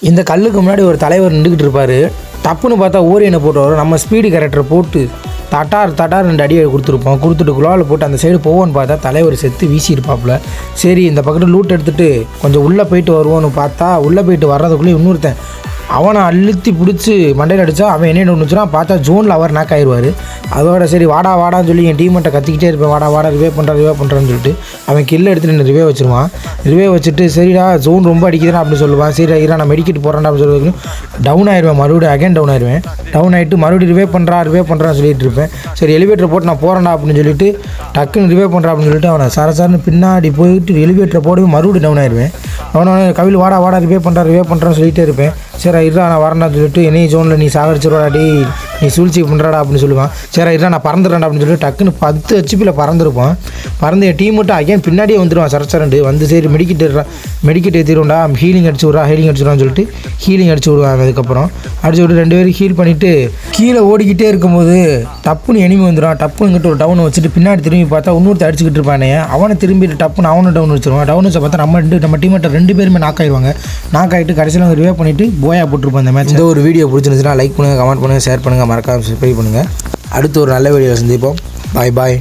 இந்த கல்லுக்கு முன்னாடி ஒரு தலைவர் நின்றுக்கிட்டு இருப்பார். டப்புன்னு பார்த்தா ஓரியனை போட்டு வரும். நம்ம ஸ்பீடு கேரக்டரை போட்டு தட்டார் 2 அடியை கொடுத்துருப்போம். கொடுத்துட்டு குழாவில் போட்டு அந்த சைடு போவோன்னு பார்த்தா தலைவர் செத்து வீசியிருப்பாப்புல. சரி இந்த பக்கத்தில் லூட் எடுத்துகிட்டு கொஞ்சம் உள்ளே போயிட்டு வருவோன்னு பார்த்தா உள்ளே போயிட்டு வர்றதுக்குள்ளே இன்னொருத்தன் அவனை அழுத்தி பிடிச்சி மண்டையில் அடித்தா அவன் என்ன ஒன்றுச்சுன்னா பார்த்தா ஜோனில் அவர் நாக் ஆயிடுவார். அதோட சரி வாடான்னு சொல்லி என் டீமெண்ட்டை கத்திக்கிட்டே இருப்பேன். வாடா ரிவே பண்ணுறான்னு சொல்லிட்டு அவன் கில்லை எடுத்துகிட்டு என்ன ரிவே வச்சுருவான். ரிவே வச்சுட்டு சரிடா ஜோன் ரொம்ப அடிக்குதுன்னா அப்படின்னு சொல்லுவான். சரி ஐயா நான் மெடிக்கிட்டு போகிறேன்டா அப்படின்னு சொல்லுறது டவுன் ஆயிடுவேன். மறுபடியும் அகைன் டவுன் ஆயிடுவேன். டவுன் ஆகிட்டு மறுபடியும் ரிவே பண்ணுறான்னு சொல்லிட்டு இருப்பேன். சரி எலிவேட்டரை போட்டு நான் போகிறேன்டா அப்படின்னு சொல்லிட்டு டக்குன்னு ரிவே பண்ணுறேன் அப்படின்னு சொல்லிட்டு அவனை சரசரன்னு பின்னாடி போயிட்டு எலிவேட்டரை போடவே மறுபடியும் டவுன் ஆயிடுவேன். அவனை கவிழ் வாடா ரிவே பண்ணுறான்னு சொல்லிகிட்டே இருப்பேன். சரி இருடா நான் வரேன்டான்னு சொல்லிட்டு என்னையும் ஜோனில் நீ சாகடிச்சிருவாடா டே நீ சூழ்ச்சி பண்ணுறாடா அப்படின்னு சொல்லுவான். சரி இருடா நான் பறந்துடுறேன்டா அப்படின்னு சொல்லிட்டு டக்குன்னு 10 ஹெச்பியில் பறந்துருப்பான். பறந்து என் டீம் மட்டும் அகைன் பின்னாடியே வந்துடுவான். சரசரண்டு வந்து சரி மெடிக்கிட்டு ஏற்றிடுவோம்டா ஹீலிங் அடிச்சுடுறான்னு சொல்லிட்டு ஹீலிங் அடிச்சு விடுவாங்க. அதுக்கப்புறம் அடிச்சு விட்டு 2 பேரும் ஹீல் பண்ணிவிட்டு கீழே ஓடிக்கிட்டே இருக்கும்போது டப்புன்னு எனிமி வந்துடுவான். டப்புன்னு இங்கிட்ட ஒரு டவுனை வச்சுட்டு பின்னாடி திரும்பி பார்த்தா இன்னொருத்த அடிச்சுக்கிட்டு இருப்பானே அவனை திரும்பிட்டு டப்புன்னு அவனை டவுன் வச்சுருவான். டவுன் வச்சு பார்த்தா நம்ம டீமெட்டை 2 பேருமே நாக் ஆகிடுவாங்க. நாக் ஆகிட்டு கடைசியில் அவங்க ரிவே பண்ணிவிட்டு போயா போட்டிருப்போம். இந்த மேட்ச் இந்த ஒரு வீடியோ பிடிச்சிருந்துச்சுன்னா லைக் பண்ணுங்கள், கமெண்ட் பண்ணுங்கள், ஷேர் பண்ணுங்கள், மறக்காம சப்ஸ்கிரைப் பண்ணுங்கள். அடுத்து ஒரு நல்ல வீடியோ சந்திப்போம். பாய்.